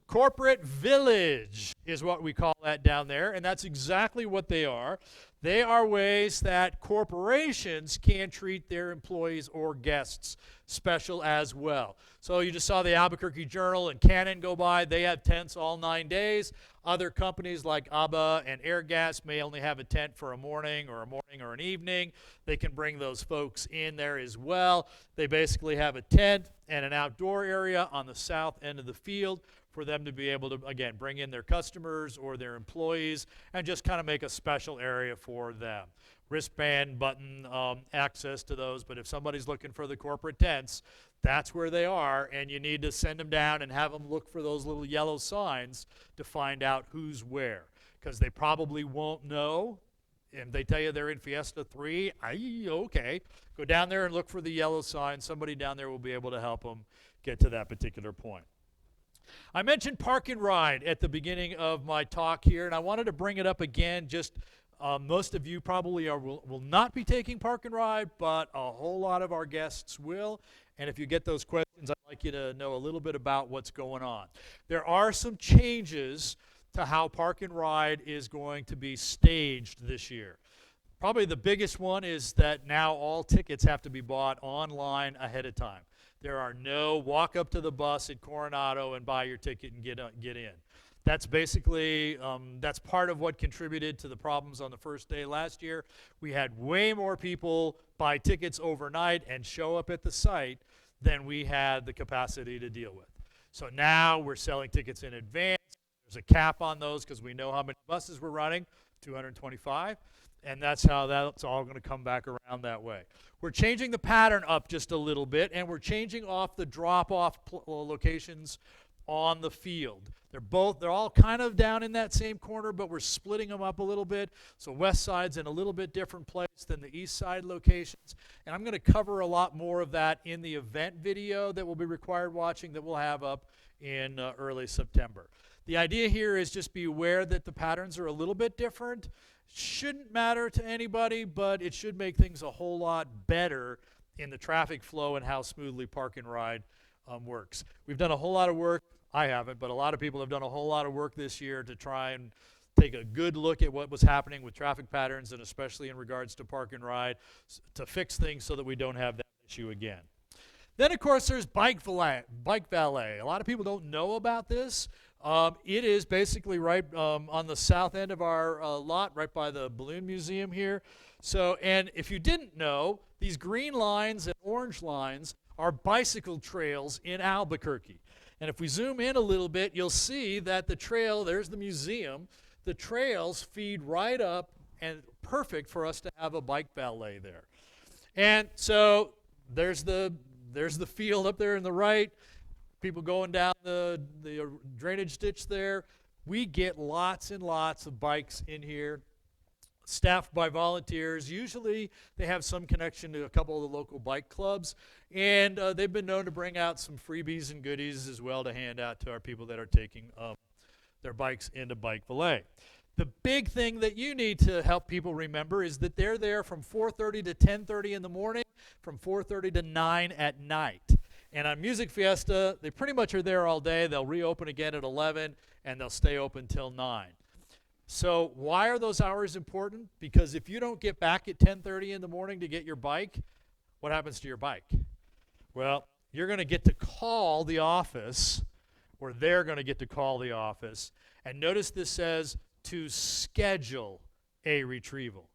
corporate village is what we call that down there, and that's exactly what they are. They are ways that corporations can treat their employees or guests special as well. So you just saw the Albuquerque Journal and Canon go by. They have tents all 9 days. Other companies like ABBA and Airgas may only have a tent for a morning or an evening. They can bring those folks in there as well. They basically have a tent and an outdoor area on the south end of the field for them to be able to, again, bring in their customers or their employees and just kind of make a special area for them. Wristband button access to those, but if somebody's looking for the corporate tents, that's where they are, and you need to send them down and have them look for those little yellow signs to find out who's where, because they probably won't know. And they tell you they're in Fiesta 3, okay. Go down there and look for the yellow sign. Somebody down there will be able to help them get to that particular point. I mentioned Park and Ride at the beginning of my talk here, and I wanted to bring it up again. Just most of you probably will not be taking Park and Ride, but a whole lot of our guests will. And if you get those questions, I'd like you to know a little bit about what's going on. There are some changes to how Park and Ride is going to be staged this year. Probably the biggest one is that now all tickets have to be bought online ahead of time. There are no walk up to the bus at Coronado and buy your ticket and get in. That's basically, that's part of what contributed to the problems on the first day last year. We had way more people buy tickets overnight and show up at the site than we had the capacity to deal with. So now we're selling tickets in advance. There's a cap on those because we know how many buses we're running, 225. And that's how that's all going to come back around that way. We're changing the pattern up just a little bit, and we're changing off the drop-off locations on the field. They're all kind of down in that same corner, but we're splitting them up a little bit. So west side's in a little bit different place than the east side locations. And I'm going to cover a lot more of that in the event video that will be required watching that we'll have up in early September. The idea here is just be aware that the patterns are a little bit different. Shouldn't matter to anybody, but it should make things a whole lot better in the traffic flow and how smoothly Park and Ride works. We've done a whole lot of work. I haven't, but a lot of people have done a whole lot of work this year to try and take a good look at what was happening with traffic patterns, and especially in regards to Park and Ride, to fix things so that we don't have that issue again. Then, of course, there's bike valet. A lot of people don't know about this. It is basically right on the south end of our lot, right by the Balloon Museum here. So, and if you didn't know, these green lines and orange lines are bicycle trails in Albuquerque. And if we zoom in a little bit, you'll see that the trail, there's the museum, the trails feed right up and perfect for us to have a bike valet there. And so there's the field up there in the right. People going down the drainage ditch there. We get lots and lots of bikes in here, staffed by volunteers. Usually they have some connection to a couple of the local bike clubs, and they've been known to bring out some freebies and goodies as well to hand out to our people that are taking their bikes into Bike Valet. The big thing that you need to help people remember is that they're there from 4:30 to 10:30 in the morning, from 4:30 to 9 at night. And on Music Fiesta, they pretty much are there all day. They'll reopen again at 11, and they'll stay open till 9. So why are those hours important? Because if you don't get back at 10:30 in the morning to get your bike, what happens to your bike? Well, you're going to get to call the office, or they're going to get to call the office. And notice this says to schedule a retrieval.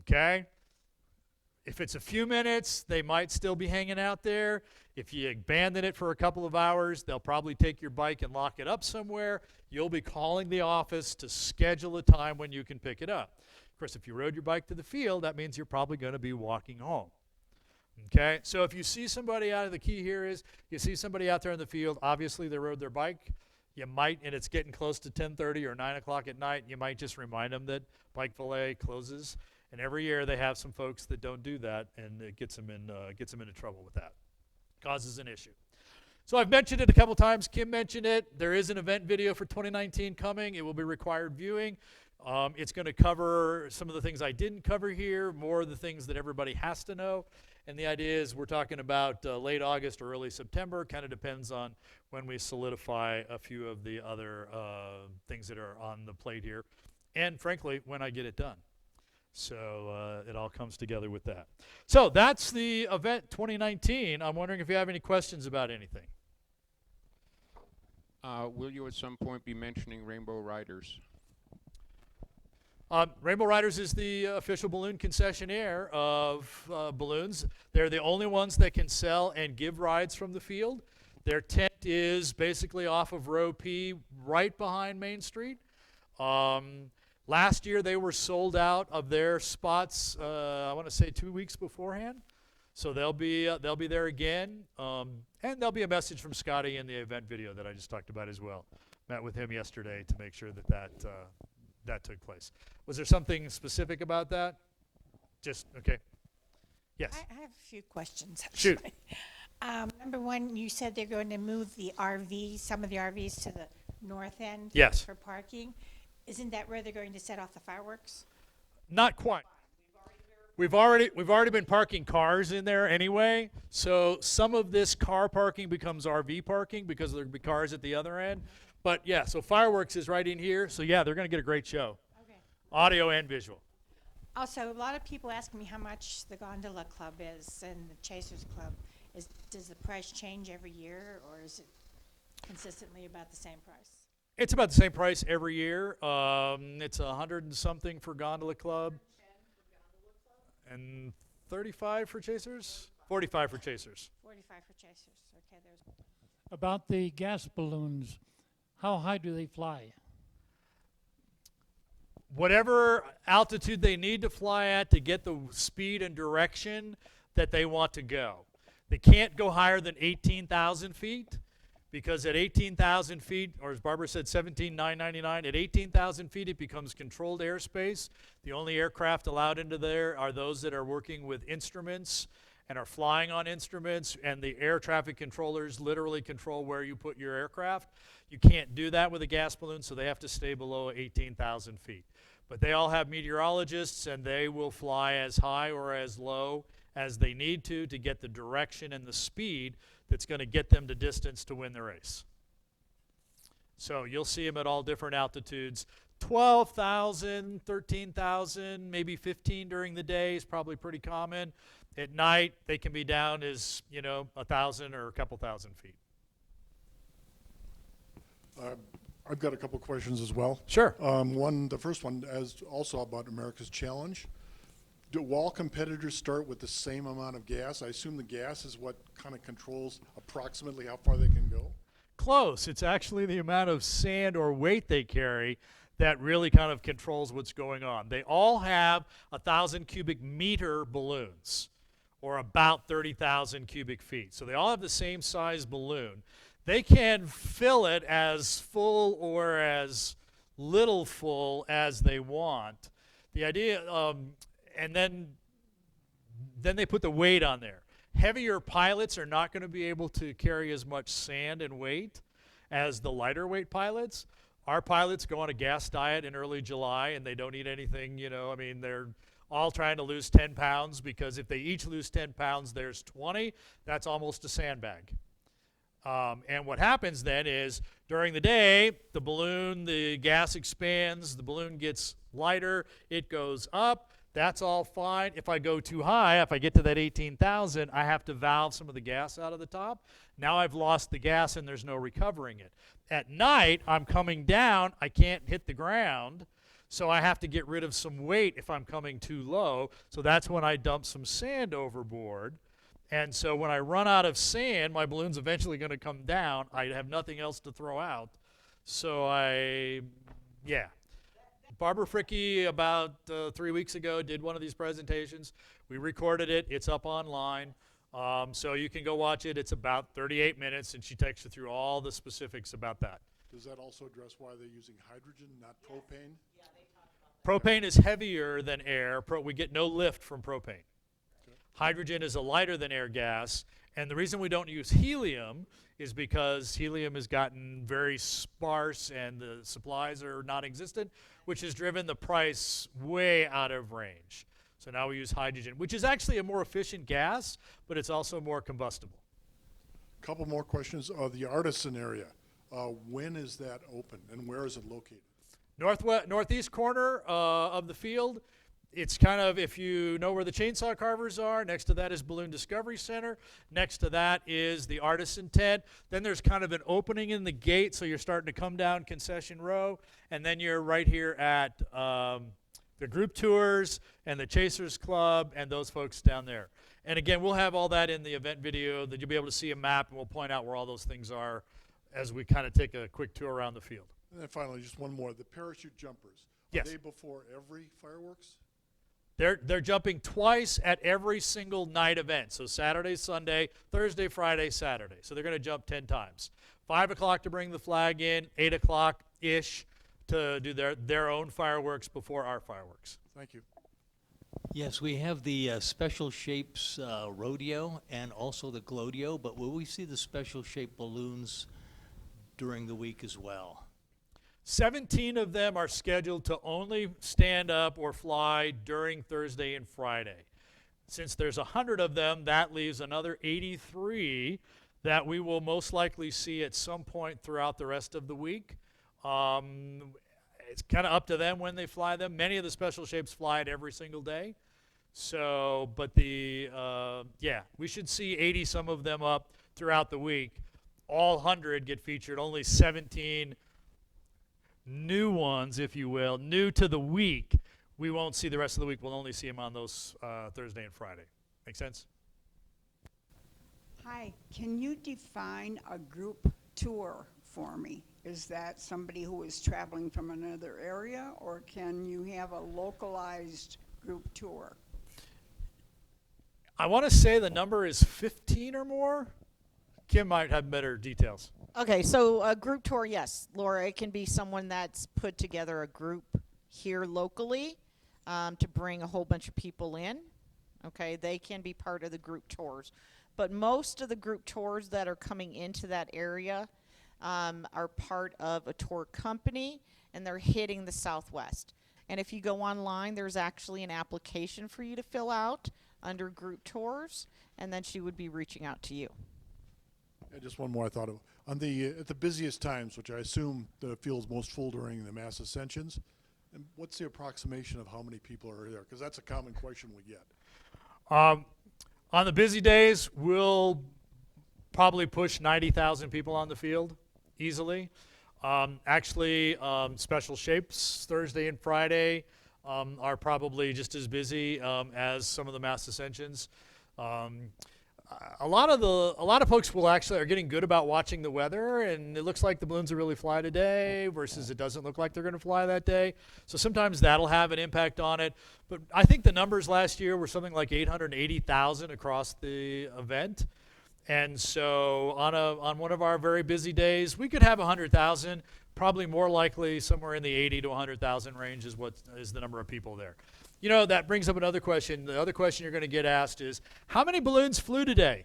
Okay? If it's a few minutes, they might still be hanging out there. If you abandon it for a couple of hours, they'll probably take your bike and lock it up somewhere. You'll be calling the office to schedule a time when you can pick it up. Of course, if you rode your bike to the field, that means you're probably going to be walking home. Okay? So if you see somebody out, the key here is you see somebody out there in the field, obviously they rode their bike. You might, and it's getting close to 10:30 or 9 o'clock at night, you might just remind them that Bike Valet closes. And every year they have some folks that don't do that, and it gets them into trouble with that. Causes an issue. So I've mentioned it a couple times. Kim mentioned it. There is an event video for 2019 coming. It will be required viewing. It's going to cover some of the things I didn't cover here, more of the things that everybody has to know. And the idea is we're talking about late August or early September. Kind of depends on when we solidify a few of the other things that are on the plate here. And frankly, when I get it done. So it all comes together with that. So that's the event 2019. I'm wondering if you have any questions about anything. Will you at some point be mentioning Rainbow Riders? Rainbow Riders is the official balloon concessionaire of balloons. They're the only ones that can sell and give rides from the field. Their tent is basically off of Row P, right behind Main Street. Last year they were sold out of their spots, I want to say 2 weeks beforehand. So they'll be there again. And there'll be a message from Scotty in the event video that I just talked about as well. Met with him yesterday to make sure that took place. Was there something specific about that? Just, okay. Yes. I have a few questions. Shoot. Number one, you said they're going to move the RVs, some of the RVs to the north end Yes. for parking. Isn't that where they're going to set off the fireworks? Not quite. We've already been parking cars in there anyway, so some of this car parking becomes RV parking because there'll be cars at the other end. But yeah, so fireworks is right in here. So yeah, they're going to get a great show, Okay. audio and visual. Also, a lot of people ask me how much the Gondola Club is and the Chasers Club. Does the price change every year, or is it consistently about the same price? It's about the same price every year. It's 100 and something for Gondola Club. And 35 for Chasers? 45 for Chasers. 45 for Chasers. Okay, there's. About the gas balloons, how high do they fly? Whatever altitude they need to fly at to get the speed and direction that they want to go. They can't go higher than 18,000 feet because at 18,000 feet, or as Barbara said, 17,999, at 18,000 feet it becomes controlled airspace. The only aircraft allowed into there are those that are working with instruments and are flying on instruments, and the air traffic controllers literally control where you put your aircraft. You can't do that with a gas balloon, so they have to stay below 18,000 feet. But they all have meteorologists, and they will fly as high or as low as they need to get the direction and the speed that's going to get them to distance to win the race. So you'll see them at all different altitudes. 12,000, 13,000, maybe 15 during the day is probably pretty common. At night, they can be down as, 1,000 or a couple thousand feet. I've got a couple questions as well. Sure. The first one is also about America's Challenge. Do all competitors start with the same amount of gas? I assume the gas is what kind of controls approximately how far they can go. Close. It's actually the amount of sand or weight they carry that really kind of controls what's going on. They all have 1,000 cubic meter balloons, or about 30,000 cubic feet. So they all have the same size balloon. They can fill it as full or as little full as they want. The idea, and then they put the weight on there. Heavier pilots are not going to be able to carry as much sand and weight as the lighter weight pilots. Our pilots go on a gas diet in early July, and they don't eat anything, they're all trying to lose 10 pounds, because if they each lose 10 pounds, there's 20. That's almost a sandbag. And what happens then is during the day, the gas expands, the balloon gets lighter, it goes up. That's all fine. If I go too high, if I get to that 18,000, I have to valve some of the gas out of the top. Now I've lost the gas and there's no recovering it. At night, I'm coming down. I can't hit the ground, so I have to get rid of some weight if I'm coming too low. So that's when I dump some sand overboard. And so when I run out of sand, my balloon's eventually going to come down. I have nothing else to throw out. So Barbara Fricke about 3 weeks ago did one of these presentations. We recorded it. It's up online. So you can go watch it. It's about 38 minutes, and she takes you through all the specifics about that. Does that also address why they're using hydrogen, not propane? Yeah, they talk about that. Propane is heavier than air. We get no lift from propane. Okay. Hydrogen is a lighter than air gas. And the reason we don't use helium is because helium has gotten very sparse and the supplies are non-existent, which has driven the price way out of range. So now we use hydrogen, which is actually a more efficient gas, but it's also more combustible. Couple more questions. The Artisan area, when is that open and where is it located? Northeast corner of the field. It's kind of, if you know where the chainsaw carvers are, next to that is Balloon Discovery Center. Next to that is the Artisan tent. Then there's kind of an opening in the gate, so you're starting to come down Concession Row. And then you're right here at the group tours and the Chasers Club and those folks down there. And again, we'll have all that in the event video, that you'll be able to see a map, and we'll point out where all those things are as we kind of take a quick tour around the field. And then finally, just one more. The parachute jumpers, Yes. are they before every fireworks? They're jumping twice at every single night event. So Saturday, Sunday, Thursday, Friday, Saturday. So they're going to jump 10 times. 5 o'clock to bring the flag in, 8 o'clock-ish to do their own fireworks before our fireworks. Thank you. Yes, we have the Special Shapes Rodeo and also the Glodeo, but will we see the Special Shape balloons during the week as well? 17 of them are scheduled to only stand up or fly during Thursday and Friday. Since there's 100 of them, that leaves another 83 that we will most likely see at some point throughout the rest of the week. It's kind of up to them when they fly them. Many of the special shapes fly it every single day. So, but yeah, we should see 80 some of them up throughout the week. All 100 get featured. Only 17 new ones, if you will, new to the week. We won't see the rest of the week. We'll only see them on those Thursday and Friday. Make sense? Hi, can you define a group tour for me? Is that somebody who is traveling from another area, or can you have a localized group tour? I want to say the number is 15 or more. Kim might have better details. Okay, so a group tour, yes, Laura, it can be someone that's put together a group here locally to bring a whole bunch of people in. Okay, they can be part of the group tours. But most of the group tours that are coming into that area are part of a tour company, and they're hitting the Southwest. And if you go online, there's actually an application for you to fill out under group tours, and then she would be reaching out to you. Yeah, just one more I thought of. On at the busiest times, which I assume the field's most full during the mass ascensions, and what's the approximation of how many people are there? Because that's a common question we get. On the busy days, we'll probably push 90,000 people on the field easily. Actually, special shapes Thursday and Friday are probably just as busy as some of the mass ascensions. A lot of folks are getting good about watching the weather, and it looks like the balloons will really fly today versus it doesn't look like they're going to fly that day. So sometimes that'll have an impact on it. But I think the numbers last year were something like 880,000 across the event. And so on one of our very busy days, we could have 100,000. Probably more likely somewhere in the 80 to 100,000 range is the number of people there. You know, that brings up another question. The other question you're going to get asked is, how many balloons flew today?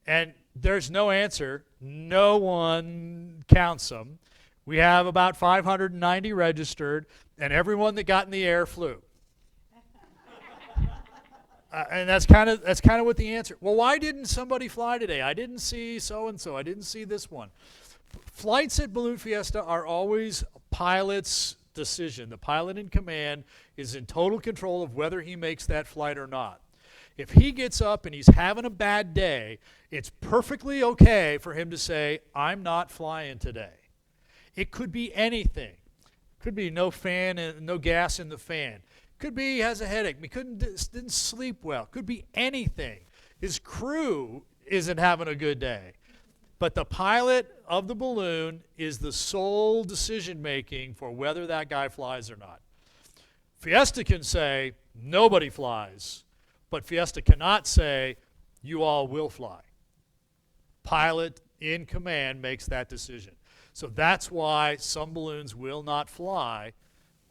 And there's no answer. No one counts them. We have about 590 registered, and everyone that got in the air flew. And that's kind of what the answer. Well, why didn't somebody fly today? I didn't see so-and-so. I didn't see this one. Flights at Balloon Fiesta are always pilot's decision. The pilot in command is in total control of whether he makes that flight or not. If he gets up and he's having a bad day, it's perfectly okay for him to say, I'm not flying today. It could be anything. Could be no fan and no gas in the fan. Could be he has a headache. He didn't sleep well. Could be anything. His crew isn't having a good day. But the pilot of the balloon is the sole decision-making for whether that guy flies or not. Fiesta can say, nobody flies. But Fiesta cannot say, you all will fly. Pilot in command makes that decision. So that's why some balloons will not fly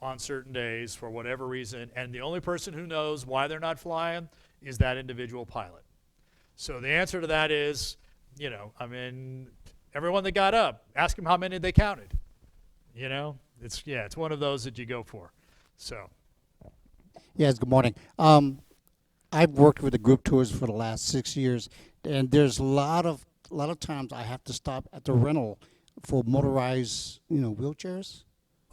on certain days for whatever reason. And the only person who knows why they're not flying is that individual pilot. So the answer to that is, you know, I mean, everyone that got up, ask them how many they counted. You know, it's one of those that you go for. So. Yes, good morning. I've worked with the group tours for the last 6 years, and there's a lot of times I have to stop at the rental for motorized, wheelchairs.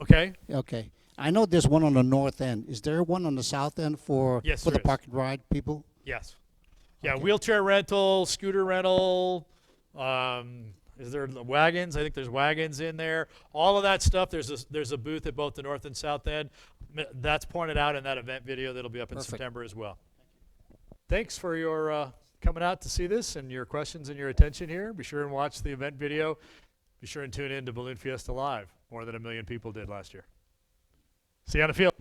Okay. Okay. I know there's one on the north end. Is there one on the south end for Yes, the there is. park and ride people? Yes. Yeah, Okay. wheelchair rental, scooter rental. Is there wagons? I think there's wagons in there. All of that stuff. There's a booth at both the north and south end. That's pointed out in that event video that'll be up in Perfect. September as well. Thanks for your coming out to see this and your questions and your attention here. Be sure and watch the event video. Be sure and tune in to Balloon Fiesta Live. More than 1 million people did last year. See you on the field.